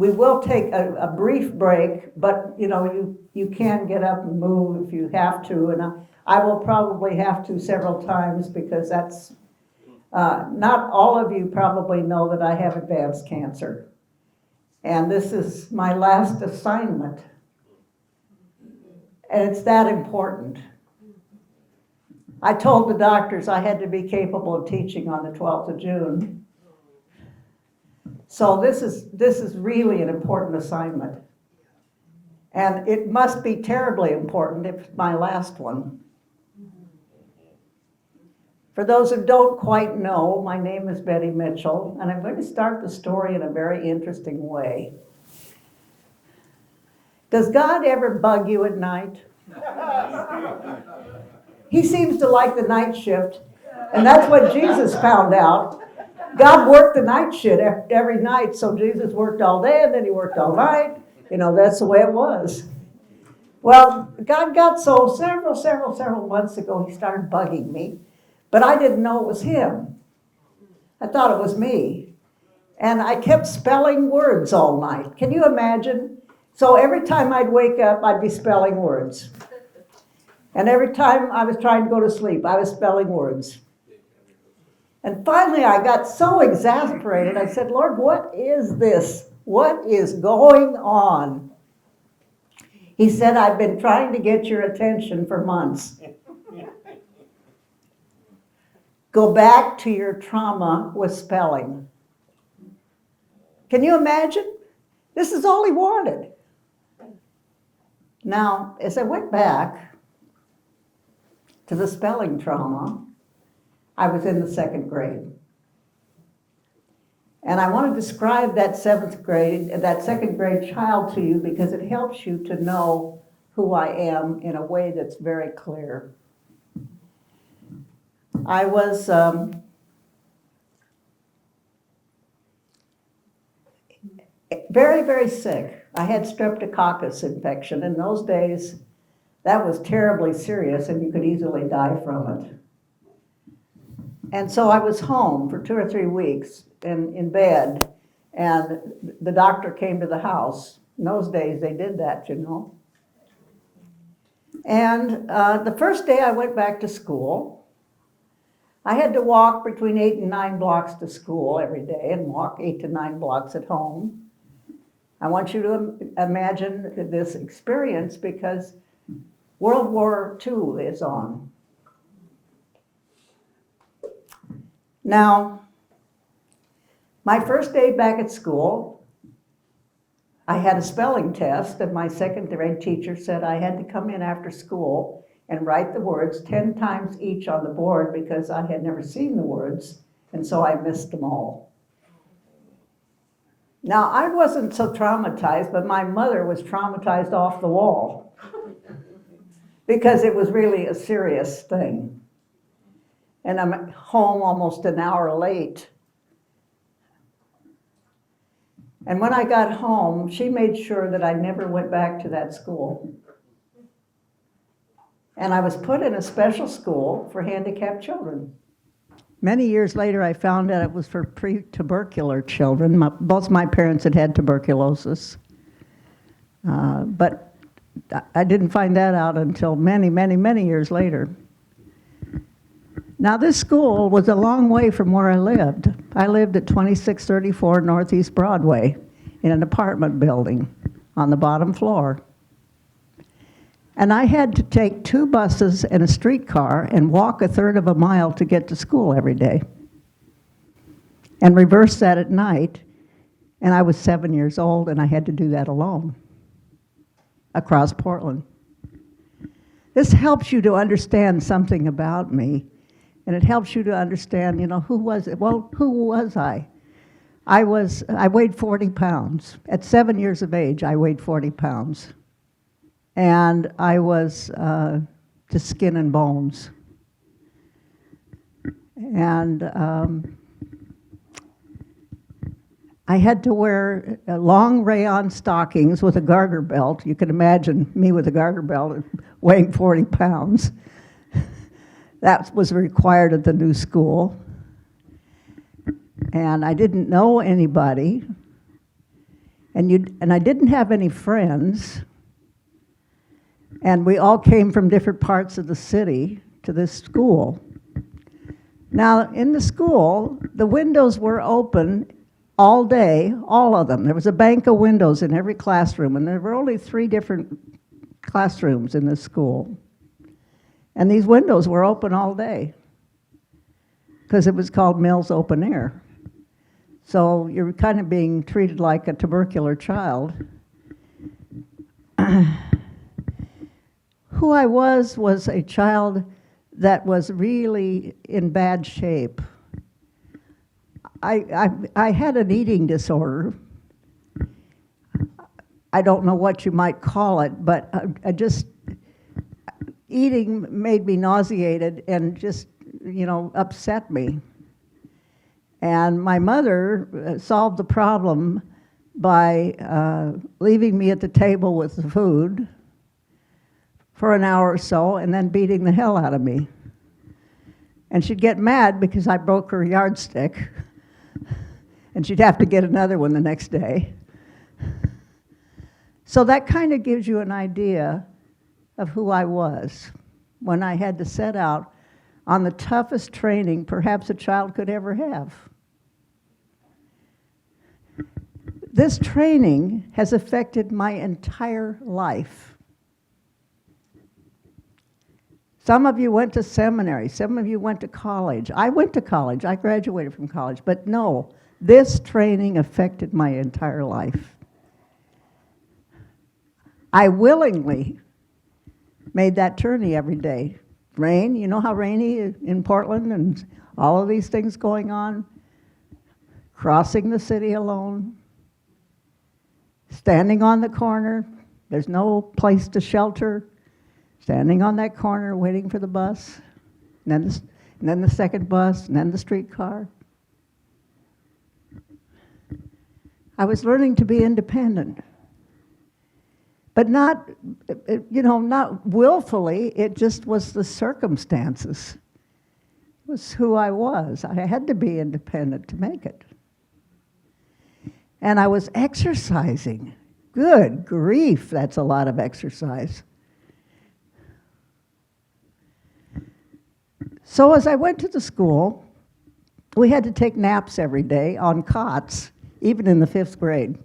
we will take a brief break, but you can get up and move if you have to, and I will probably have to several times because that's, not all of you probably know that I have advanced cancer. And this is my last assignment. And it's that important. I told the doctors I had to be capable of teaching on the 12th of June. So this is really an important assignment. And it must be terribly important if it's my last one. For those who don't quite know, my name is Betty Mitchell, and I'm going to start the story in a very interesting way. Does God ever bug you at night? He seems to like the night shift, and that's what Jesus found out. God worked the night shift every night, so Jesus worked all day, and then he worked all night. That's the way it was. Well, God got so several months ago, he started bugging me. But I didn't know it was him. I thought it was me. And I kept spelling words all night. Can you imagine? So every time I'd wake up, I'd be spelling words. And every time I was trying to go to sleep, I was spelling words. And finally, I got so exasperated, I said, Lord, what is this? What is going on? He said, I've been trying to get your attention for months. Go back to your trauma with spelling. Can you imagine? This is all he wanted. Now, as I went back to the spelling trauma, I was in the 2nd grade. And I want to describe that 2nd grade child to you because it helps you to know who I am in a way that's very clear. I was very sick. I had streptococcus infection. In those days, that was terribly serious and you could easily die from it. And so I was home for 2 or 3 weeks in bed, and the doctor came to the house. In those days, they did that, And the first day I went back to school, I had to walk between 8 and 9 blocks to school every day and walk 8 to 9 blocks at home. I want you to imagine this experience because World War II is on. Now, my first day back at school, I had a spelling test, and my 2nd grade teacher said I had to come in after school and write the words 10 times each on the board because I had never seen the words, and so I missed them all. Now, I wasn't so traumatized, but my mother was traumatized off the wall because it was really a serious thing. And I'm home almost an hour late. And when I got home, she made sure that I never went back to that school. And I was put in a special school for handicapped children. Many years later, I found out it was for pre-tubercular children. Both my parents had tuberculosis. But I didn't find that out until many years later. Now, this school was a long way from where I lived. I lived at 2634 Northeast Broadway in an apartment building on the bottom floor. And I had to take 2 buses and a streetcar and walk 1/3 of a mile to get to school every day. And reverse that at night. And I was 7 years old, and I had to do that alone across Portland. This helps you to understand something about me. And it helps you to understand, who was it? Well, who was I? I weighed 40 pounds. At 7 years of age, I weighed 40 pounds. And I was to skin and bones. And I had to wear long rayon stockings with a garter belt. You can imagine me with a garter belt weighing 40 pounds. That was required at the new school. And I didn't know anybody. And I didn't have any friends, and we all came from different parts of the city to this school. Now, in the school, the windows were open all day, all of them. There was a bank of windows in every classroom, and there were only 3 different classrooms in this school. And these windows were open all day because it was called Mills Open Air. So you're kind of being treated like a tubercular child. Who I was a child that was really in bad shape. I had an eating disorder. I don't know what you might call it, but eating made me nauseated and just, upset me. And my mother solved the problem by leaving me at the table with the food for an hour or so and then beating the hell out of me. And she'd get mad because I broke her yardstick, and she'd have to get another one the next day. So that kind of gives you an idea of who I was when I had to set out on the toughest training perhaps a child could ever have. This training has affected my entire life. Some of you went to seminary, some of you went to college. I went to college, I graduated from college, but no, this training affected my entire life. I willingly made that journey every day. Rain, you know how rainy in Portland and all of these things going on? Crossing the city alone, standing on the corner, there's no place to shelter, standing on that corner waiting for the bus, and then the second bus, and then the streetcar. I was learning to be independent. But not willfully, it just was the circumstances. It was who I was. I had to be independent to make it. And I was exercising. Good grief, that's a lot of exercise. So as I went to the school, we had to take naps every day on cots, even in the 5th grade.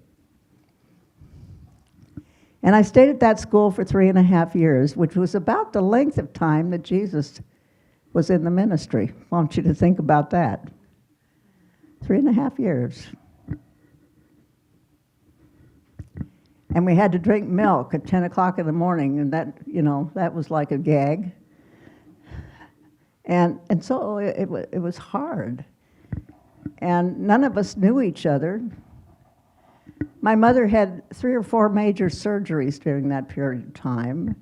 And I stayed at that school for 3.5 years, which was about the length of time that Jesus was in the ministry. I want you to think about that. 3.5 years. And we had to drink milk at 10 o'clock in the morning, and that was like a gag. And so it was hard. And none of us knew each other. My mother had 3 or 4 major surgeries during that period of time,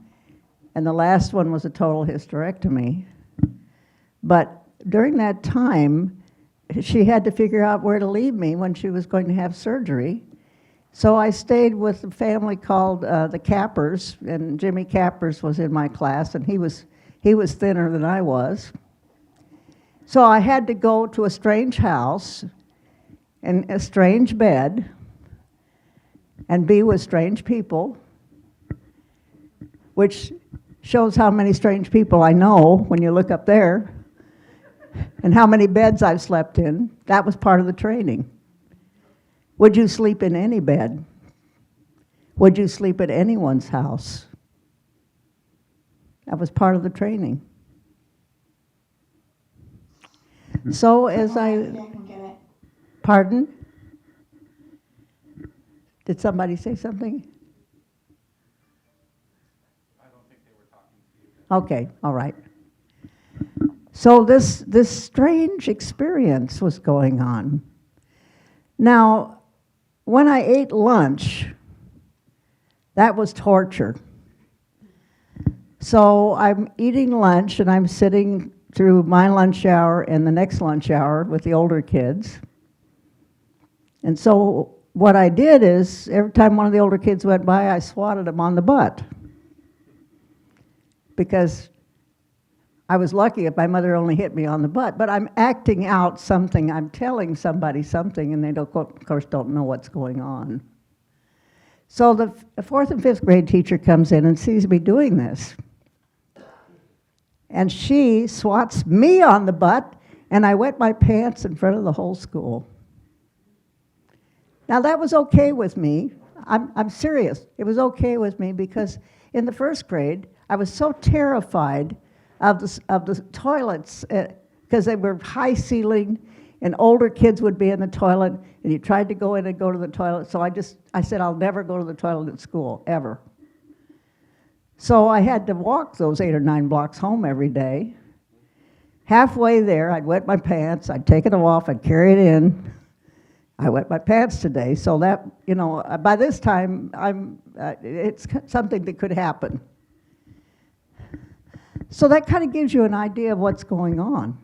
and the last one was a total hysterectomy. But during that time, she had to figure out where to leave me when she was going to have surgery. So I stayed with a family called the Cappers, and Jimmy Cappers was in my class, and he was thinner than I was. So I had to go to a strange house and a strange bed and be with strange people, which shows how many strange people I know when you look up there, and how many beds I've slept in. That was part of the training. Would you sleep in any bed? Would you sleep at anyone's house? That was part of the training. So as Pardon? Did somebody say something? I don't think they were talking to you. Okay, all right. So this strange experience was going on. Now, when I ate lunch, that was torture. So I'm eating lunch and I'm sitting through my lunch hour and the next lunch hour with the older kids. And so what I did is, every time one of the older kids went by, I swatted him on the butt. Because I was lucky if my mother only hit me on the butt, but I'm acting out something, I'm telling somebody something, and they, of course, don't know what's going on. So the fourth and fifth grade teacher comes in and sees me doing this. And she swats me on the butt, and I wet my pants in front of the whole school. Now that was okay with me. I'm serious. It was okay with me because in the first grade, I was so terrified of the toilets because they were high ceiling, and older kids would be in the toilet, and you tried to go in and go to the toilet. So I said, I'll never go to the toilet at school, ever. So I had to walk those 8 or 9 blocks home every day. Halfway there, I'd wet my pants, I'd take them off, I'd carry it in. I wet my pants today, so that, by this time, it's something that could happen. So that kind of gives you an idea of what's going on.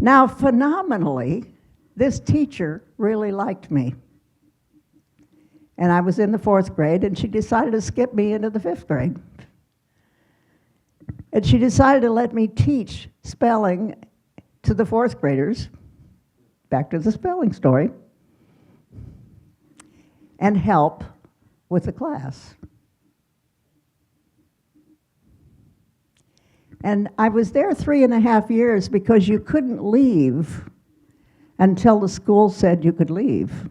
Now, phenomenally, this teacher really liked me. And I was in the 4th grade, and she decided to skip me into the 5th grade. And she decided to let me teach spelling to the 4th graders, back to the spelling story, and help with the class. And I was there 3.5 years because you couldn't leave until the school said you could leave.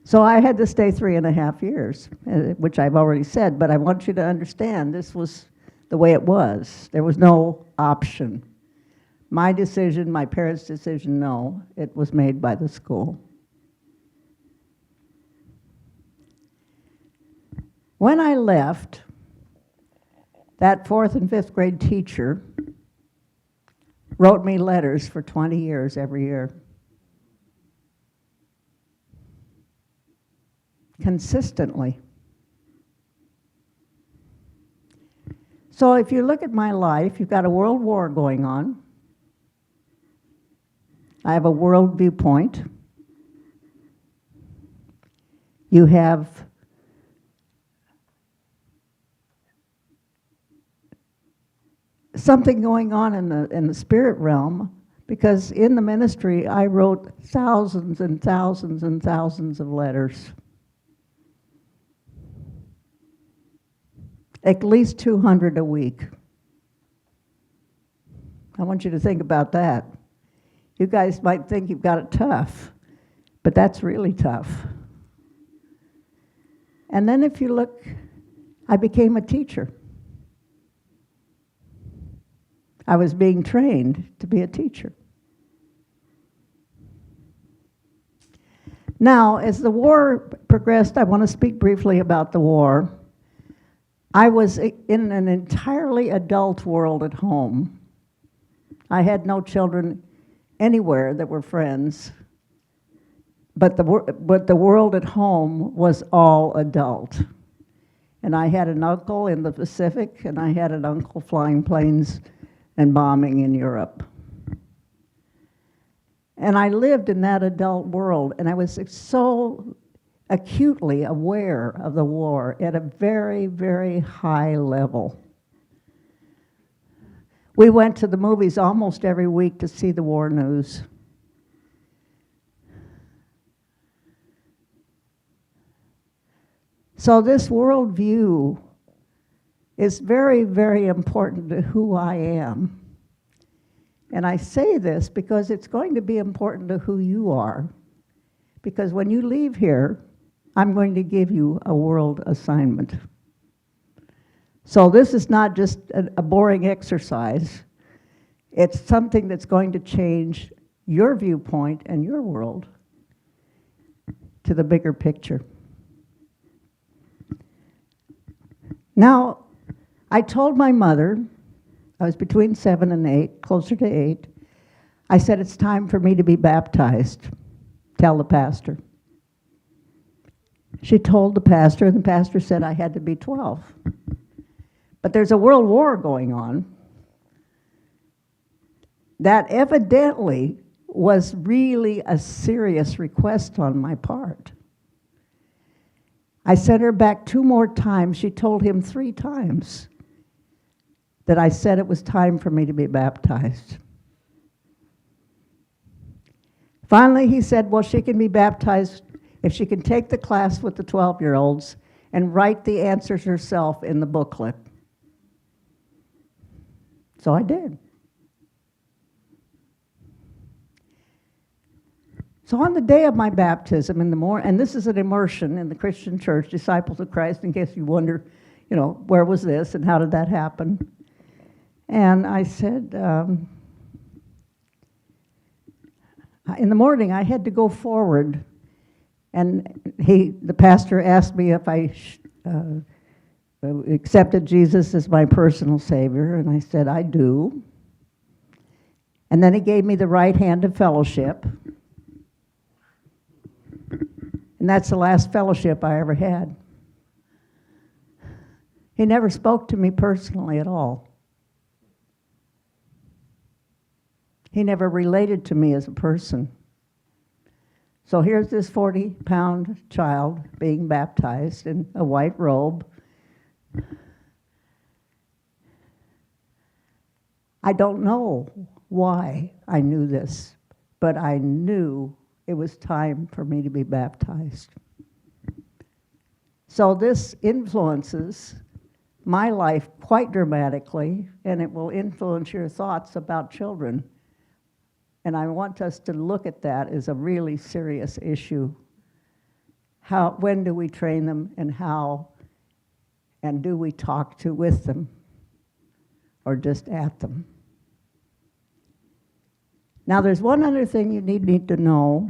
So I had to stay 3.5 years, which I've already said, but I want you to understand this was the way it was. There was no option. My decision, my parents' decision, no. It was made by the school. When I left, that 4th and 5th grade teacher wrote me letters for 20 years every year. Consistently. So if you look at my life, you've got a world war going on. I have a world viewpoint. You have something going on in the spirit realm, because in the ministry I wrote thousands and thousands and thousands of letters. At least 200 a week. I want you to think about that. You guys might think you've got it tough, but that's really tough. And then if you look, I became a teacher. I was being trained to be a teacher. Now, as the war progressed, I want to speak briefly about the war. I was in an entirely adult world at home. I had no children anywhere that were friends, but the world at home was all adult. And I had an uncle in the Pacific, and I had an uncle flying planes and bombing in Europe. And I lived in that adult world, and I was so acutely aware of the war at a very, very high level. We went to the movies almost every week to see the war news. So this worldview is very, very important to who I am. And I say this because it's going to be important to who you are. Because when you leave here, I'm going to give you a world assignment. So this is not just a boring exercise. It's something that's going to change your viewpoint and your world to the bigger picture. Now, I told my mother, I was between 7 and 8, closer to 8, I said, it's time for me to be baptized. Tell the pastor. She told the pastor, and the pastor said I had to be 12. But there's a world war going on that evidently was really a serious request on my part. I sent her back 2 more times. She told him 3 times that I said it was time for me to be baptized. Finally, he said, well, she can be baptized if she can take the class with the 12-year-olds and write the answers herself in the booklet. So I did. So on the day of my baptism in the morning, and this is an immersion in the Christian church, Disciples of Christ, in case you wonder, where was this and how did that happen? And I said, in the morning I had to go forward, and the pastor asked me if I accepted Jesus as my personal Savior, and I said, I do. And then he gave me the right hand of fellowship. And that's the last fellowship I ever had. He never spoke to me personally at all. He never related to me as a person. So here's this 40-pound child being baptized in a white robe. I don't know why I knew this, but I knew it was time for me to be baptized. So this influences my life quite dramatically, and it will influence your thoughts about children. And I want us to look at that as a really serious issue. When do we train them, and how, and do we talk with them, or just at them? Now, there's one other thing you need to know.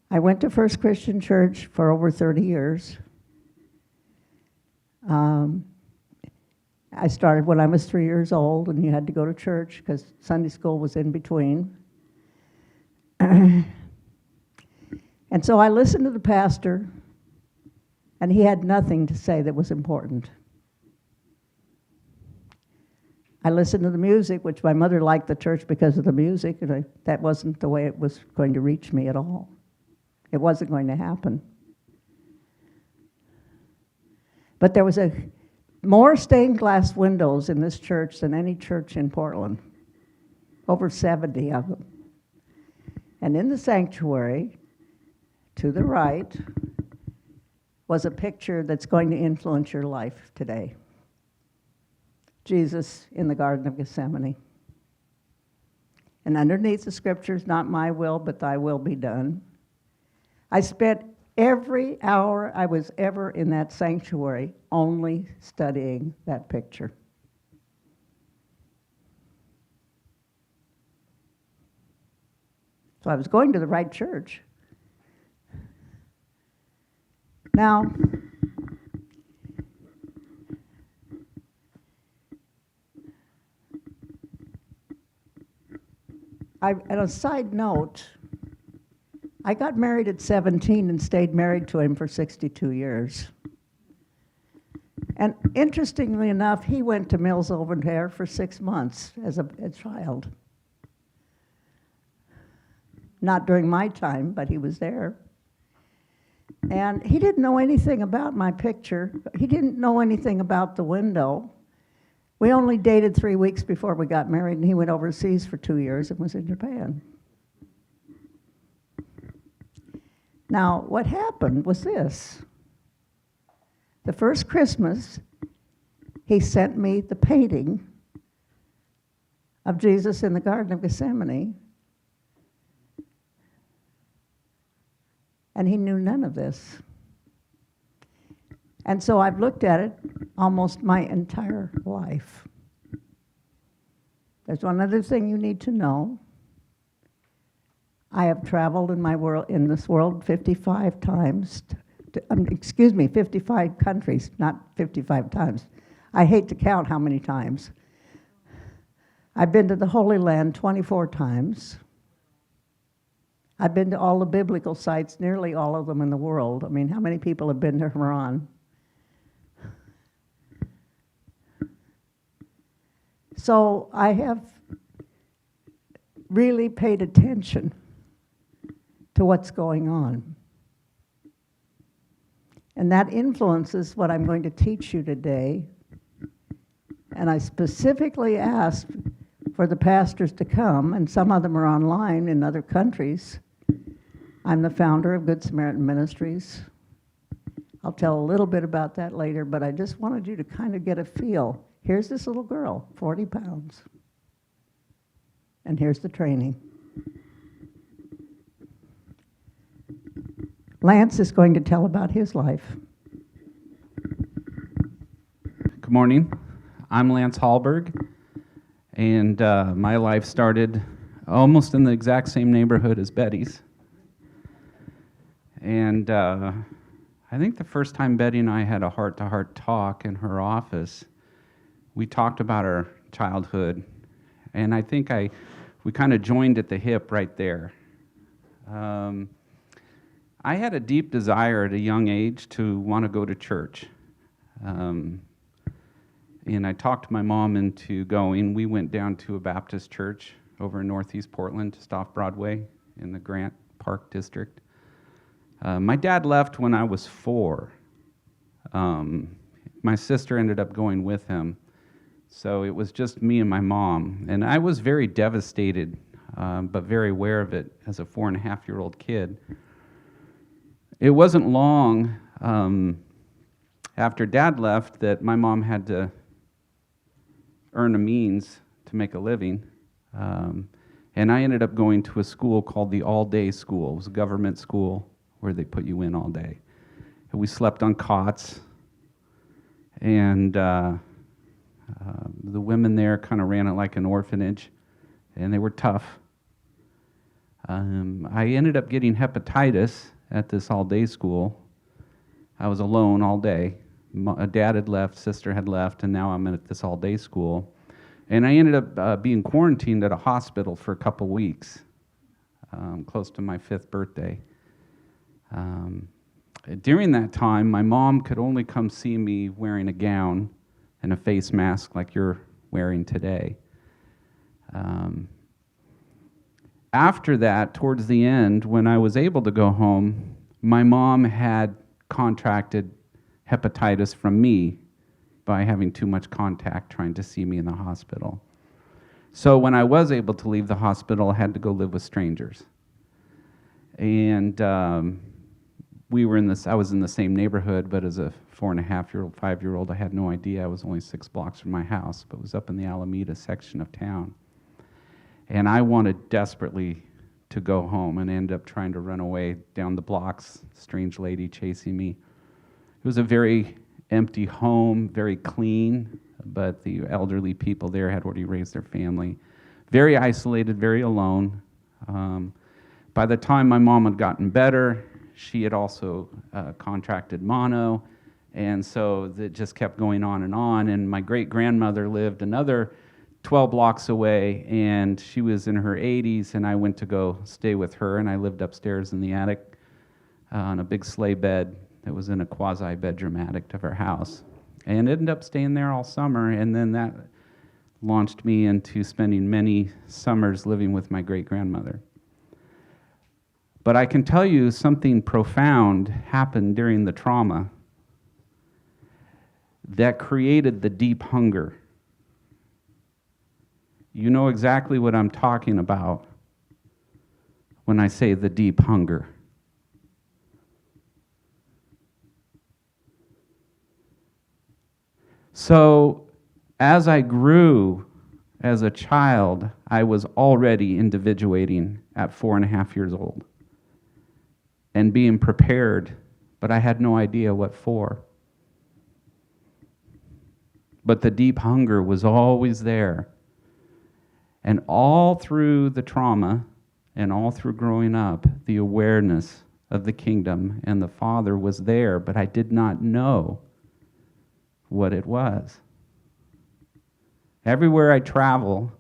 I went to First Christian Church for over 30 years. I started when I was 3 years old, and you had to go to church because Sunday school was in between. And so I listened to the pastor, and he had nothing to say that was important. I listened to the music, which my mother liked the church because of the music, and that wasn't the way it was going to reach me at all. It wasn't going to happen. But there was more stained glass windows in this church than any church in Portland, over 70 of them. And in the sanctuary, to the right, was a picture that's going to influence your life today. Jesus in the Garden of Gethsemane. And underneath the scriptures, not my will, but thy will be done. I spent every hour I was ever in that sanctuary only studying that picture. So I was going to the right church. Now, on a side note, I got married at 17 and stayed married to him for 62 years. And interestingly enough, he went to Mills Oventair for 6 months as a child. Not during my time, but he was there. And he didn't know anything about my picture. He didn't know anything about the window. We only dated 3 weeks before we got married, and he went overseas for 2 years and was in Japan. Now, what happened was this. The first Christmas, he sent me the painting of Jesus in the Garden of Gethsemane, and he knew none of this. And so I've looked at it almost my entire life. There's one other thing you need to know. I have traveled in this world 55 times. 55 countries, not 55 times. I hate to count how many times. I've been to the Holy Land 24 times. I've been to all the biblical sites, nearly all of them in the world. I mean, how many people have been to Haran? So I have really paid attention to what's going on. And that influences what I'm going to teach you today. And I specifically asked for the pastors to come, and some of them are online in other countries, I'm the founder of Good Samaritan Ministries. I'll tell a little bit about that later, but I just wanted you to kind of get a feel. Here's this little girl, 40 pounds. And here's the training. Lance is going to tell about his life. Good morning. I'm Lance Hallberg, and my life started almost in the exact same neighborhood as Betty's. And I think the first time Betty and I had a heart-to-heart talk in her office, we talked about our childhood, and I think we kind of joined at the hip right there. I had a deep desire at a young age to want to go to church. And I talked my mom into going. We went down to a Baptist church over in Northeast Portland, just off Broadway in the Grant Park District. My dad left when I was 4. My sister ended up going with him. So it was just me and my mom. And I was very devastated, but very aware of it as a 4.5-year-old kid. It wasn't long after Dad left that my mom had to earn a means to make a living. And I ended up going to a school called the All-Day School. It was a government school where they put you in all day. And we slept on cots. And the women there kind of ran it like an orphanage, and they were tough. I ended up getting hepatitis at this all-day school. I was alone all day. Dad had left, sister had left, and now I'm at this all-day school. And I ended up being quarantined at a hospital for a couple weeks, close to my 5th birthday. During that time, my mom could only come see me wearing a gown and a face mask like you're wearing today. After that, towards the end, when I was able to go home, my mom had contracted hepatitis from me by having too much contact trying to see me in the hospital. So when I was able to leave the hospital, I had to go live with strangers. And I was in the same neighborhood, but as a 4.5-year-old, 5-year-old, I had no idea. I was only 6 blocks from my house, but was up in the Alameda section of town. And I wanted desperately to go home and end up trying to run away down the blocks, strange lady chasing me. It was a very empty home, very clean, but the elderly people there had already raised their family. Very isolated, very alone. By the time my mom had gotten better, she had also contracted mono, and so it just kept going on. And my great-grandmother lived another 12 blocks away, and she was in her 80s, and I went to go stay with her, and I lived upstairs in the attic on a big sleigh bed that was in a quasi-bedroom attic of her house. And ended up staying there all summer, and then that launched me into spending many summers living with my great-grandmother. But I can tell you something profound happened during the trauma that created the deep hunger. You know exactly what I'm talking about when I say the deep hunger. So, as I grew as a child, I was already individuating at 4.5 years old and being prepared, but I had no idea what for. But the deep hunger was always there. And all through the trauma and all through growing up, the awareness of the kingdom and the Father was there, but I did not know what it was. Everywhere I travel,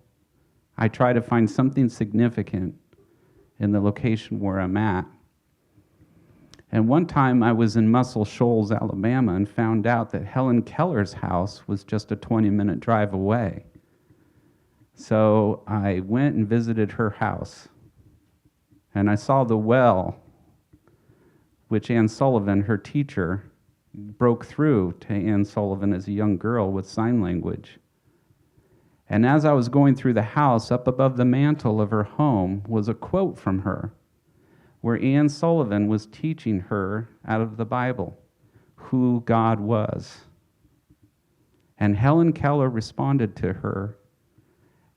I try to find something significant in the location where I'm at. And one time I was in Muscle Shoals, Alabama, and found out that Helen Keller's house was just a 20-minute drive away. So I went and visited her house, and I saw the well, which Ann Sullivan, her teacher, broke through to Ann Sullivan as a young girl with sign language. And as I was going through the house, up above the mantle of her home was a quote from her. where Ann Sullivan was teaching her out of the Bible who God was. And Helen Keller responded to her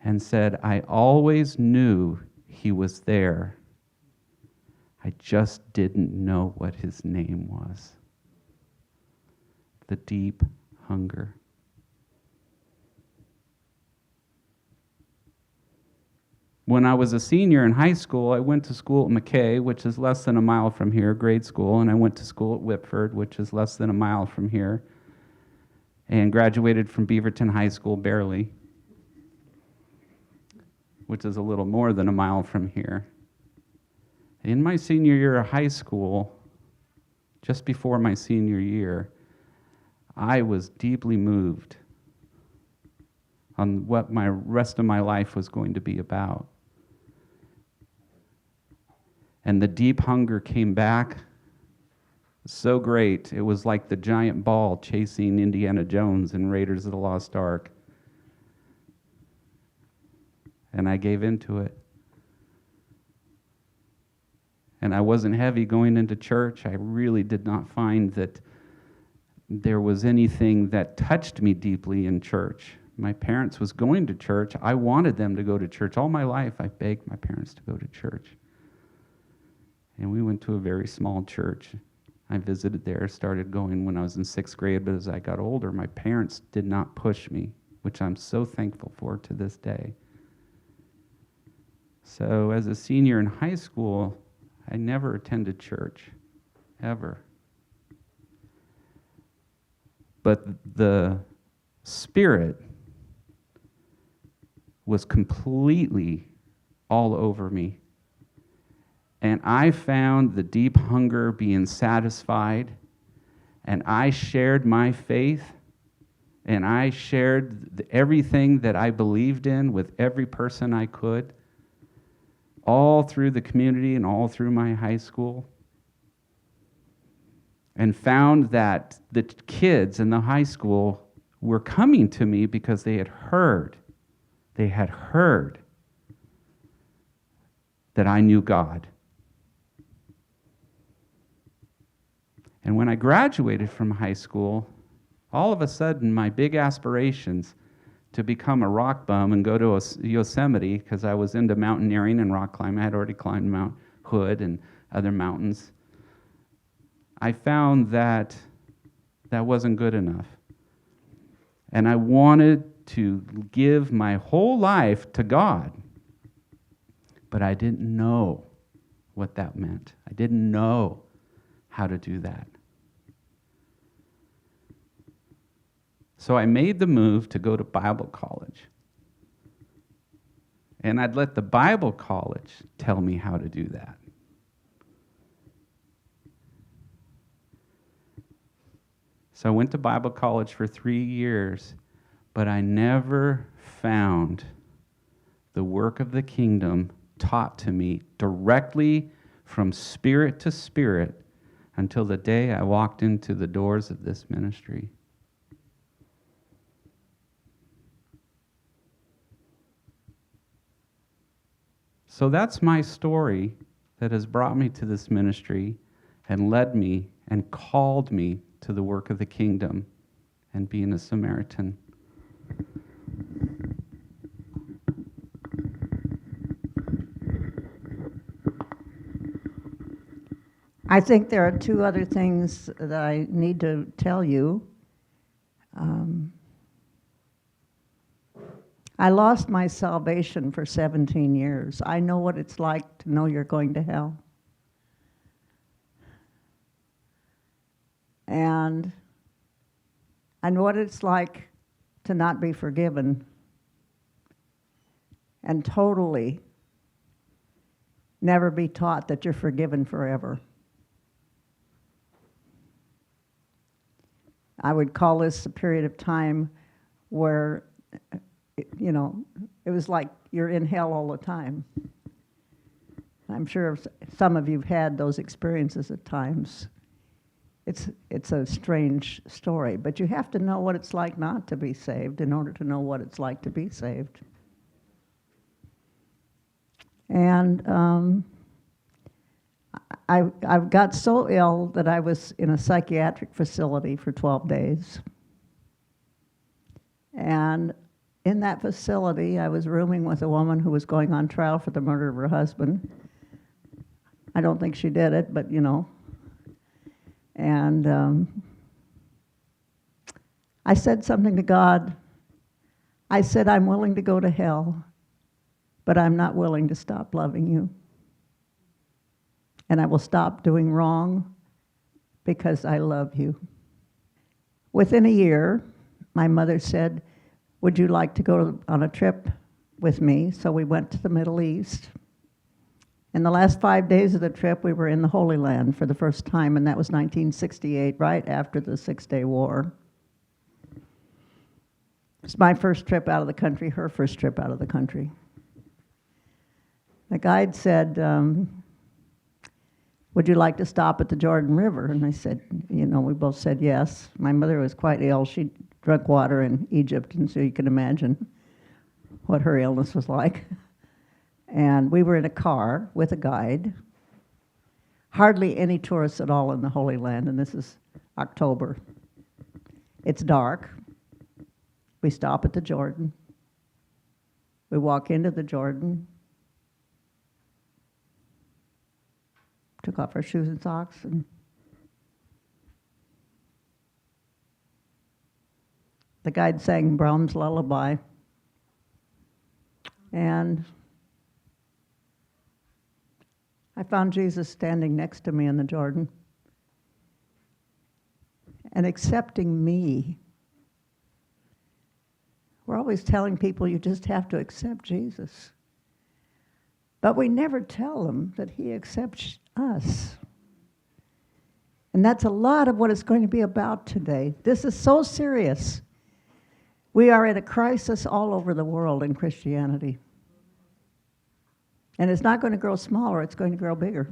and said, I always knew he was there. I just didn't know what his name was. The deep hunger. When I was a senior in high school, I went to school at McKay, which is less than a mile from here, grade school, and I went to school at Whitford, which is less than a mile from here, and graduated from Beaverton High School barely, which is a little more than a mile from here. In my senior year of high school, just before my senior year, I was deeply moved on what my rest of my life was going to be about. And the deep hunger came back so great, it was like the giant ball chasing Indiana Jones in Raiders of the Lost Ark. And I gave into it. And I wasn't heavy going into church. I really did not find that there was anything that touched me deeply in church. My parents was going to church. I wanted them to go to church. All my life, I begged my parents to go to church. And we went to a very small church. I visited there, started going when I was in 6th grade, but as I got older, my parents did not push me, which I'm so thankful for to this day. So as a senior in high school, I never attended church, ever. But the Spirit was completely all over me. And I found the deep hunger being satisfied, and I shared my faith, and I shared everything that I believed in with every person I could, all through the community and all through my high school, and found that the kids in the high school were coming to me because they had heard that I knew God. And when I graduated from high school, all of a sudden my big aspirations to become a rock bum and go to Yosemite, because I was into mountaineering and rock climbing. I had already climbed Mount Hood and other mountains. I found that that wasn't good enough. And I wanted to give my whole life to God. But I didn't know what that meant. I didn't know how to do that. So I made the move to go to Bible college. And I'd let the Bible college tell me how to do that. So I went to Bible college for 3 years, but I never found the work of the kingdom taught to me directly from spirit to spirit until the day I walked into the doors of this ministry. So that's my story that has brought me to this ministry and led me and called me to the work of the kingdom and being a Samaritan. I think there are 2 other things that I need to tell you. I lost my salvation for 17 years. I know what it's like to know you're going to hell. And I know what it's like to not be forgiven and totally never be taught that you're forgiven forever. I would call this a period of time where, it was like you're in hell all the time. I'm sure some of you have had those experiences at times. It's a strange story, but you have to know what it's like not to be saved in order to know what it's like to be saved. And I got so ill that I was in a psychiatric facility for 12 days. And in that facility, I was rooming with a woman who was going on trial for the murder of her husband. I don't think she did it, but you know. And I said something to God. I said, I'm willing to go to hell, but I'm not willing to stop loving you. And I will stop doing wrong because I love you. Within a year, my mother said, would you like to go on a trip with me? So we went to the Middle East. In the last 5 days of the trip, we were in the Holy Land for the first time, and that was 1968, right after the Six-Day War. It's my first trip out of the country, her first trip out of the country. The guide said, would you like to stop at the Jordan River? And I said, you know, we both said yes. My mother was quite ill. She drank water in Egypt, and so you can imagine what her illness was like. And we were in a car with a guide. Hardly any tourists at all in the Holy Land, and this is October. It's dark. We stop at the Jordan. We walk into the Jordan. Took off our shoes and socks, and the guide sang Brahms' Lullaby. And I found Jesus standing next to me in the Jordan and accepting me. We're always telling people you just have to accept Jesus. But we never tell them that he accepts us. And that's a lot of what it's going to be about today. This is so serious. We are in a crisis all over the world in Christianity. And it's not going to grow smaller, it's going to grow bigger.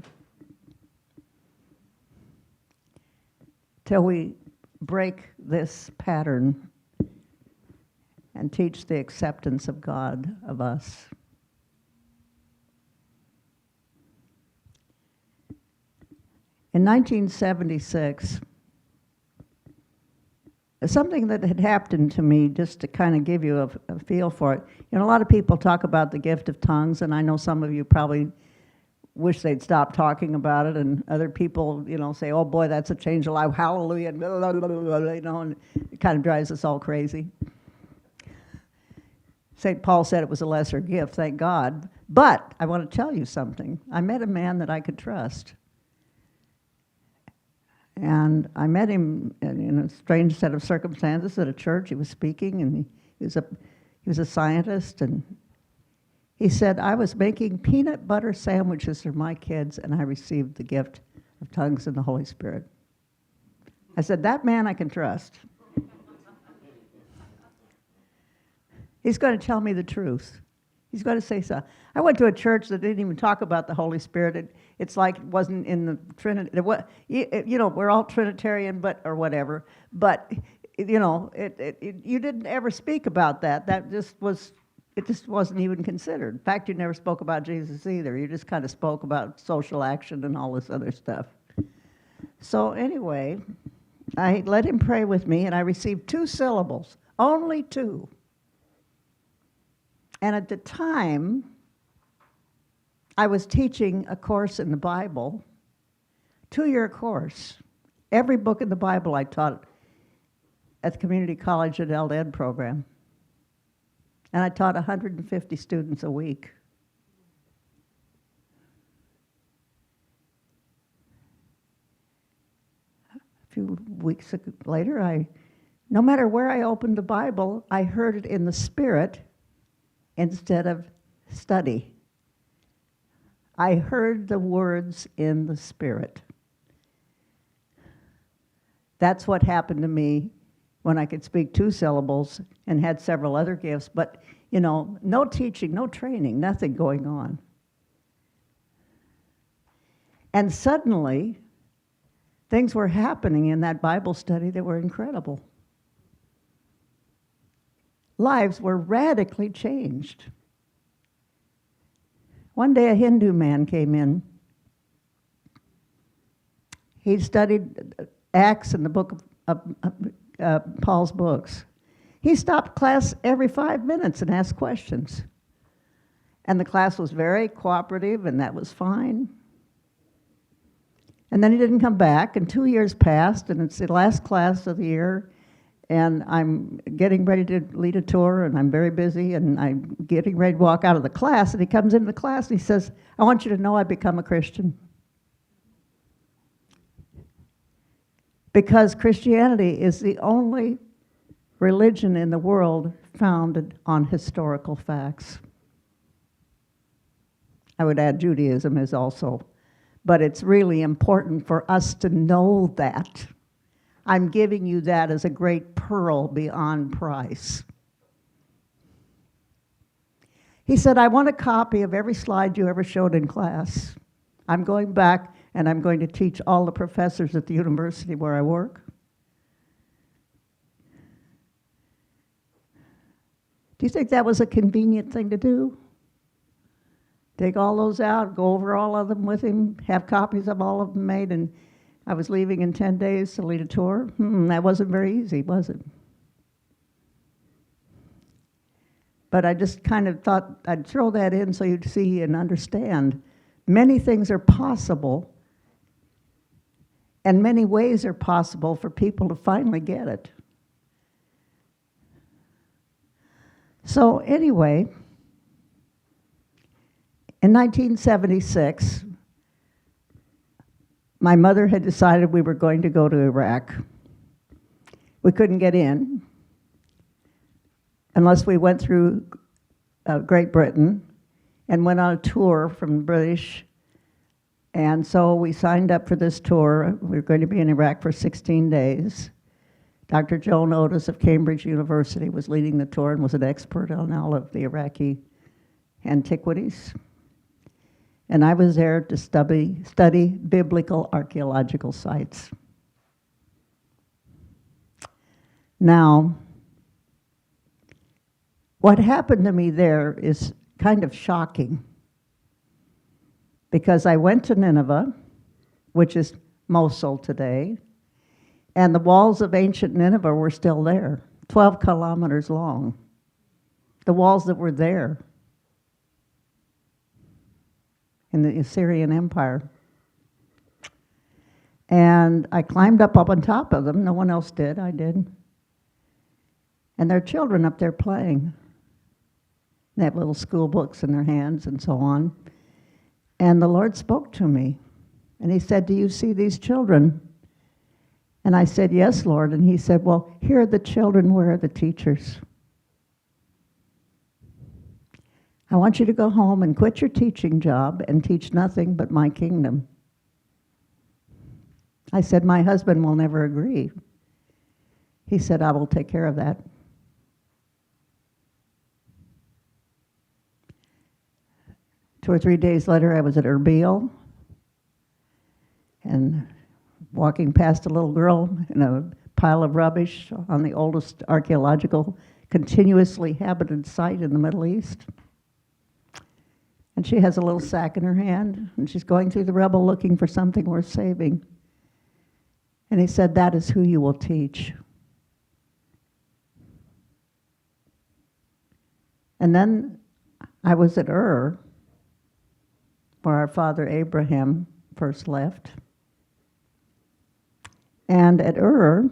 Till we break this pattern and teach the acceptance of God of us. In 1976, something that had happened to me, just to kind of give you a feel for it. You know, a lot of people talk about the gift of tongues, and I know some of you probably wish they'd stop talking about it, and other people, you know, say, oh boy, that's a change of life, hallelujah, and blah, blah, blah, blah, blah, you know, and it kind of drives us all crazy. St. Paul said it was a lesser gift, thank God. But I want to tell you something. I met a man that I could trust. And I met him in a strange set of circumstances at a church. He was speaking, and he was a scientist. And he said, I was making peanut butter sandwiches for my kids, and I received the gift of tongues and the Holy Spirit. I said, that man I can trust. He's going to tell me the truth. He's going to say so. I went to a church that didn't even talk about the Holy Spirit. It's like it wasn't in the Trinity. You know, we're all Trinitarian, or whatever. But you know, you didn't ever speak about that. That just wasn't even considered. In fact, you never spoke about Jesus either. You just kind of spoke about social action and all this other stuff. So anyway, I let him pray with me, and I received 2 syllables, only 2. And at the time, I was teaching a course in the Bible, 2-year course. Every book in the Bible I taught at the community college adult ed program. And I taught 150 students a week. A few weeks later, no matter where I opened the Bible, I heard it in the Spirit instead of study. I heard the words in the Spirit. That's what happened to me when I could speak 2 syllables and had several other gifts, but, you know, no teaching, no training, nothing going on. And suddenly, things were happening in that Bible study that were incredible. Lives were radically changed. One day a Hindu man came in, He studied Acts and the book of Paul's books. He stopped class every 5 minutes and asked questions. And the class was very cooperative, and that was fine. And then he didn't come back, and 2 years passed, and it's the last class of the year, and I'm getting ready to lead a tour, and I'm very busy, and I'm getting ready to walk out of the class, and he comes into the class, and he says, I want you to know I've become a Christian. Because Christianity is the only religion in the world founded on historical facts. I would add Judaism is also, but it's really important for us to know that. I'm giving you that as a great pearl beyond price. He said, I want a copy of every slide you ever showed in class. I'm going back and I'm going to teach all the professors at the university where I work. Do you think that was a convenient thing to do? Take all those out, go over all of them with him, have copies of all of them made, and I was leaving in 10 days to lead a tour. That wasn't very easy, was it? But I just kind of thought I'd throw that in so you'd see and understand. Many things are possible, and many ways are possible for people to finally get it. So anyway, in 1976, my mother had decided we were going to go to Iraq. We couldn't get in unless we went through Great Britain and went on a tour from the British. And so we signed up for this tour. We were going to be in Iraq for 16 days. Dr. Joan Otis of Cambridge University was leading the tour and was an expert on all of the Iraqi antiquities. And I was there to study biblical archaeological sites. Now, what happened to me there is kind of shocking, because I went to Nineveh, which is Mosul today, and the walls of ancient Nineveh were still there, 12 kilometers long. The walls that were there in the Assyrian Empire. And I climbed up on top of them. No one else did. I did. And there are children up there playing. They have little school books in their hands and so on. And the Lord spoke to me. And he said, do you see these children? And I said, yes, Lord. And he said, well, here are the children. Where are the teachers? I want you to go home and quit your teaching job and teach nothing but my kingdom. I said, my husband will never agree. He said, I will take care of that. Two or 3 days later, I was at Erbil and walking past a little girl in a pile of rubbish on the oldest archaeological continuously inhabited site in the Middle East. And she has a little sack in her hand, and she's going through the rubble looking for something worth saving. And he said, that is who you will teach. And then I was at Ur, where our father Abraham first left. And at Ur,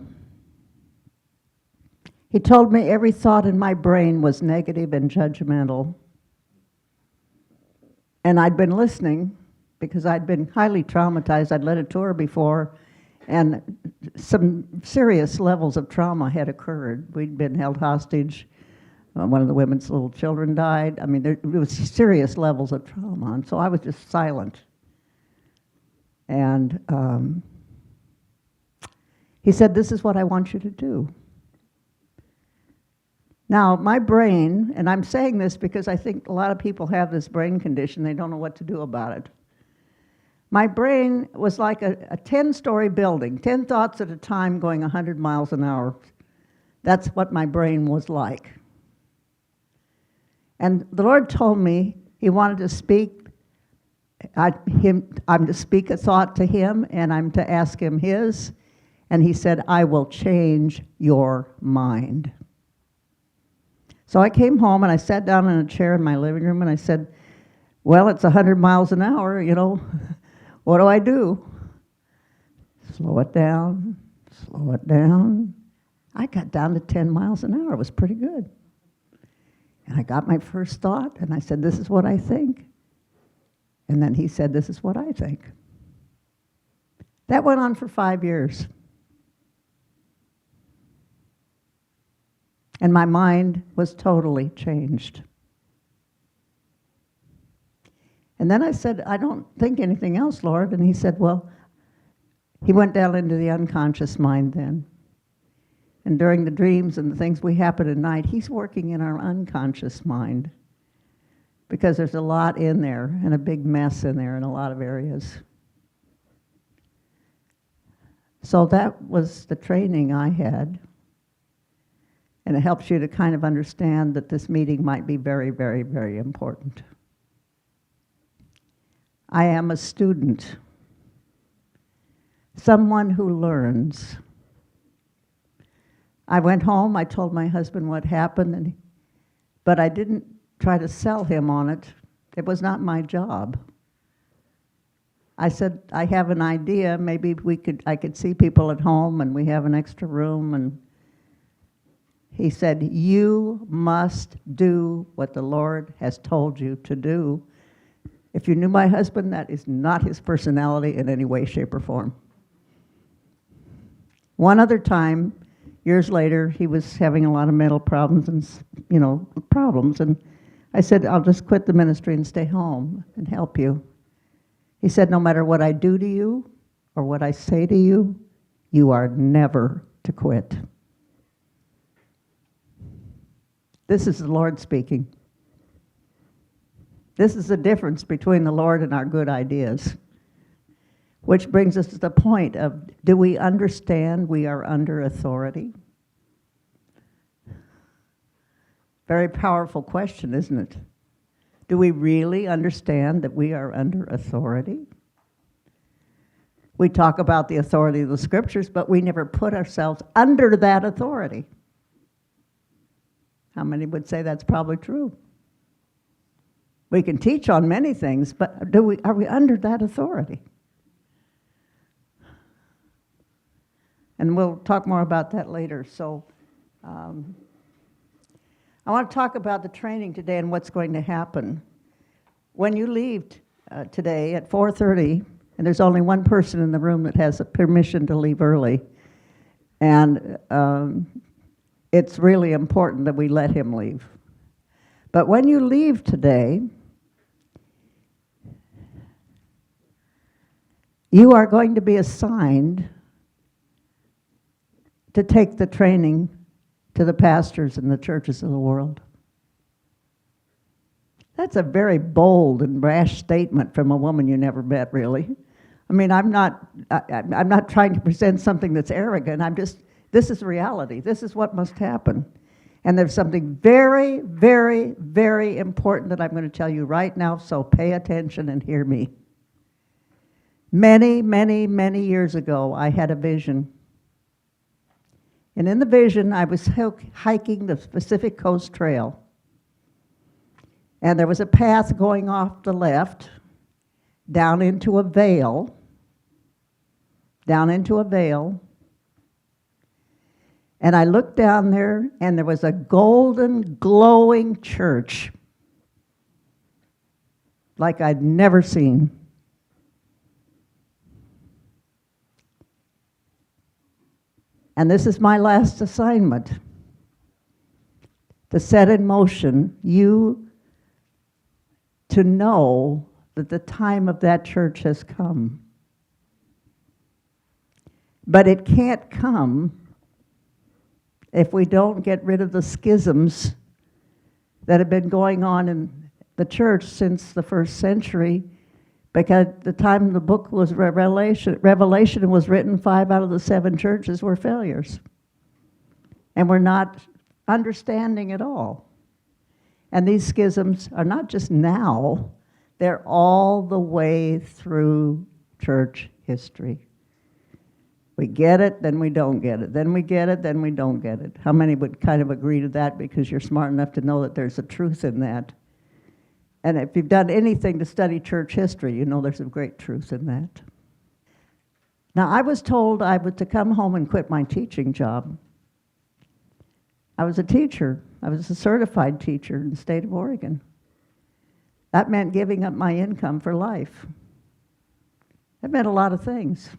he told me every thought in my brain was negative and judgmental. And I'd been listening because I'd been highly traumatized. I'd led a tour before, and some serious levels of trauma had occurred. We'd been held hostage. One of the women's little children died. I mean, there was serious levels of trauma, and so I was just silent. And he said, this is what I want you to do. Now, my brain, and I'm saying this because I think a lot of people have this brain condition, they don't know what to do about it. My brain was like a 10-story building, 10 thoughts at a time going 100 miles an hour. That's what my brain was like. And the Lord told me he wanted to speak I'm to speak a thought to him, and I'm to ask him his. And he said, I will change your mind. So I came home and I sat down in a chair in my living room and I said, well, it's 100 miles an hour, what do I do? Slow it down, slow it down. I got down to 10 miles an hour. It was pretty good. And I got my first thought and I said, this is what I think. And then he said, this is what I think. That went on for 5 years. And my mind was totally changed. And then I said, I don't think anything else, Lord. And he said, well, he went down into the unconscious mind then. And during the dreams and the things we happen at night, he's working in our unconscious mind. Because there's a lot in there, and a big mess in there in a lot of areas. So that was the training I had. And it helps you to kind of understand that this meeting might be very, very, very important. I am a student, someone who learns. I went home, I told my husband what happened, but I didn't try to sell him on it. It was not my job. I said, I have an idea, maybe I could see people at home and we have an extra room. And he said, you must do what the Lord has told you to do. If you knew my husband, that is not his personality in any way, shape, or form. One other time, years later, he was having a lot of mental problems and I said, I'll just quit the ministry and stay home and help you. He said, no matter what I do to you or what I say to you, you are never to quit. This is the Lord speaking. This is the difference between the Lord and our good ideas. Which brings us to the point of, do we understand we are under authority? Very powerful question, isn't it? Do we really understand that we are under authority? We talk about the authority of the scriptures, but we never put ourselves under that authority. How many would say that's probably true? We can teach on many things, but are we under that authority? And we'll talk more about that later. So I want to talk about the training today and what's going to happen. When you leave today at 4:30, and there's only one person in the room that has a permission to leave early, and it's really important that we let him leave. But when you leave today, you are going to be assigned to take the training to the pastors and the churches of the world. That's a very bold and rash statement from a woman you never met, really. I mean, I'm not trying to present something that's arrogant. This is reality. This is what must happen. And there's something very, very, very important that I'm going to tell you right now, so pay attention and hear me. Many, many, many years ago, I had a vision. And in the vision, I was hiking the Pacific Coast Trail. And there was a path going off the left, down into a vale. And I looked down there, and there was a golden, glowing church like I'd never seen. And this is my last assignment, to set in motion you to know that the time of that church has come. But it can't come if we don't get rid of the schisms that have been going on in the church since the first century, because at the time the book was Revelation was written, 5 out of the 7 churches were failures. And we're not understanding at all. And these schisms are not just now, They're all the way through church history. We get it, then we don't get it. Then we get it, then we don't get it. How many would kind of agree to that because you're smart enough to know that there's a truth in that? And if you've done anything to study church history, you know there's a great truth in that. Now, I was told I was to come home and quit my teaching job. I was a teacher. I was a certified teacher in the state of Oregon. That meant giving up my income for life. That meant a lot of things.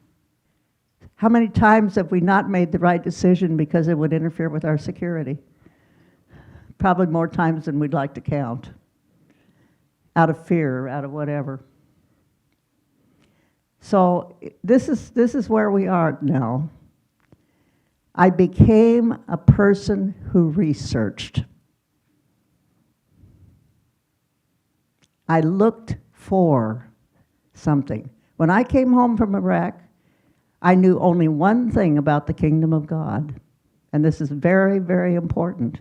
How many times have we not made the right decision because it would interfere with our security? Probably more times than we'd like to count. Out of fear, out of whatever. So this is where we are now. I became a person who researched. I looked for something. When I came home from Iraq, I knew only one thing about the kingdom of God, and this is very, very important.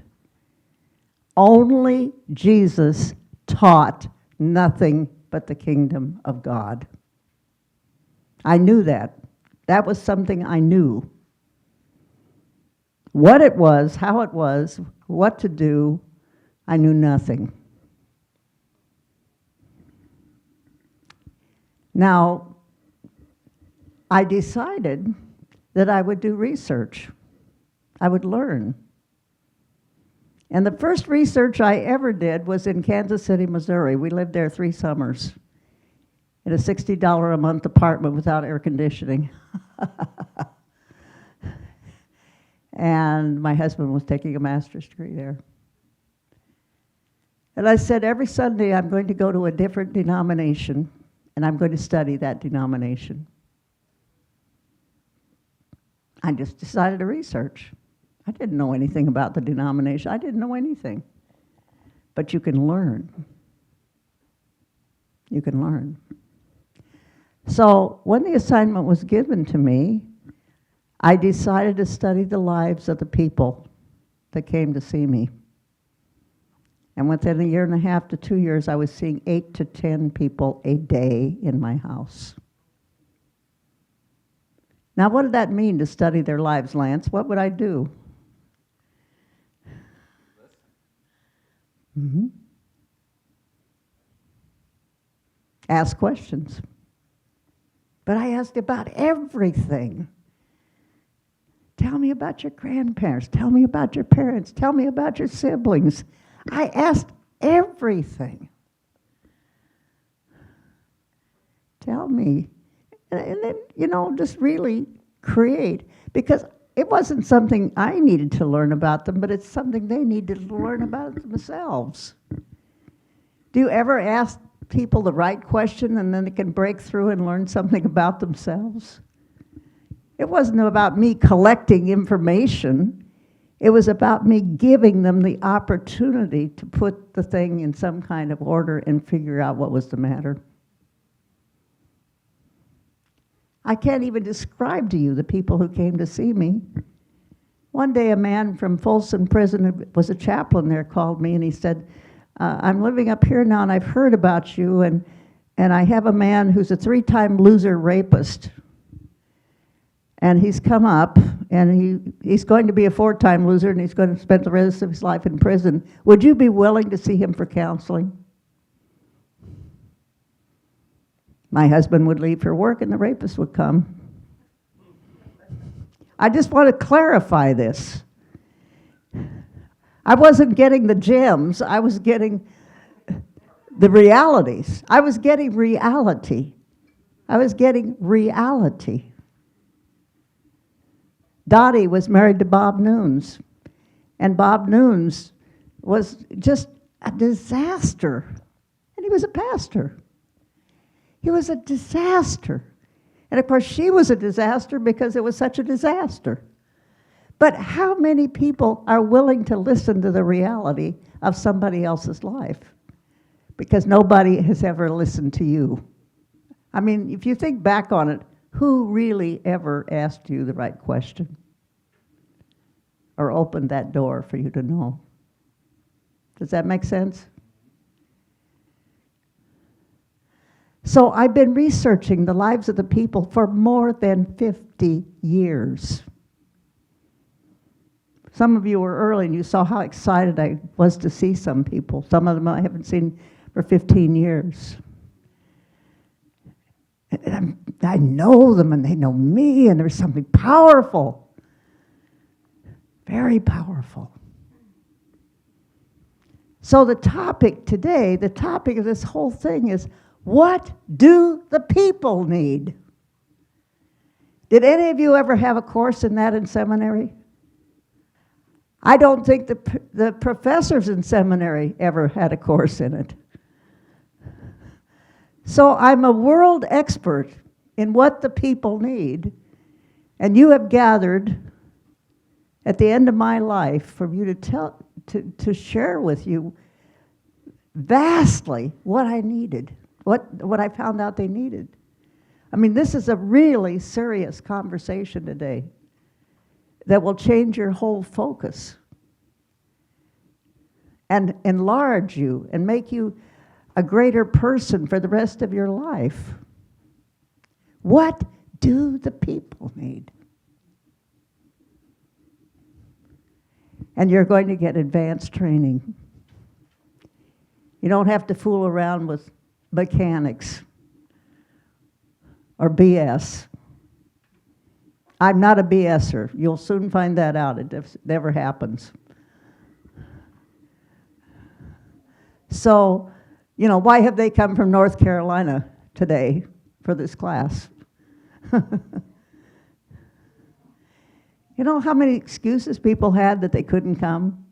Only Jesus taught nothing but the kingdom of God. I knew that. That was something I knew. What it was, how it was, what to do, I knew nothing. Now, I decided that I would do research. I would learn. And the first research I ever did was in Kansas City, Missouri. We lived there 3 summers in a $60 a month apartment without air conditioning. And my husband was taking a master's degree there. And I said, every Sunday I'm going to go to a different denomination, and I'm going to study that denomination. I just decided to research. I didn't know anything about the denomination. I didn't know anything. But you can learn. You can learn. So when the assignment was given to me, I decided to study the lives of the people that came to see me. And within 1.5 to 2 years, I was seeing 8 to 10 people a day in my house. Now, what did that mean to study their lives, Lance? What would I do? Mm-hmm. Ask questions. But I asked about everything. Tell me about your grandparents. Tell me about your parents. Tell me about your siblings. I asked everything. Tell me. And then, just really create. Because it wasn't something I needed to learn about them, but it's something they needed to learn about themselves. Do you ever ask people the right question and then they can break through and learn something about themselves? It wasn't about me collecting information. It was about me giving them the opportunity to put the thing in some kind of order and figure out what was the matter. I can't even describe to you the people who came to see me. One day a man from Folsom Prison, who was a chaplain there, called me and he said, I'm living up here now and I've heard about you and I have a man who's a 3-time loser rapist. And he's come up, and he's going to be a 4-time loser, and he's going to spend the rest of his life in prison. Would you be willing to see him for counseling? My husband would leave for work, and the rapist would come. I just want to clarify this. I wasn't getting the gems. I was getting the realities. I was getting reality. I was getting reality. Dottie was married to Bob Nunes, and Bob Nunes was just a disaster, and he was a pastor. He was a disaster. And of course, she was a disaster because it was such a disaster. But how many people are willing to listen to the reality of somebody else's life? Because nobody has ever listened to you. I mean, if you think back on it, who really ever asked you the right question? Or opened that door for you to know? Does that make sense? So I've been researching the lives of the people for more than 50 years. Some of you were early and you saw how excited I was to see some people. Some of them I haven't seen for 15 years. And I know them and they know me, and there's something powerful, very powerful. So the topic today, the topic of this whole thing is, what do the people need? Did any of you ever have a course in that in seminary? I don't think the professors in seminary ever had a course in it. So I'm a world expert in what the people need, and you have gathered at the end of my life for you to share with you vastly what I needed, what I found out they needed. I mean, this is a really serious conversation today that will change your whole focus and enlarge you and make you a greater person for the rest of your life. What do the people need? And you're going to get advanced training. You don't have to fool around with mechanics or BS. I'm not a BSer. You'll soon find that out. It never happens. So, you know, why have they come from North Carolina today for this class? You know how many excuses people had that they couldn't come?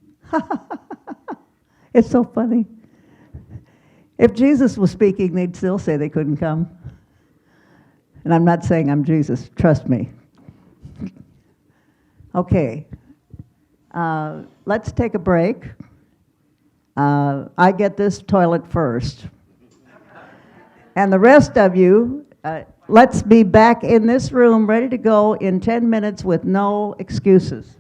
It's so funny. If Jesus was speaking, they'd still say they couldn't come. And I'm not saying I'm Jesus, trust me. Okay, let's take a break. I get this toilet first. And the rest of you, let's be back in this room ready to go in 10 minutes with no excuses.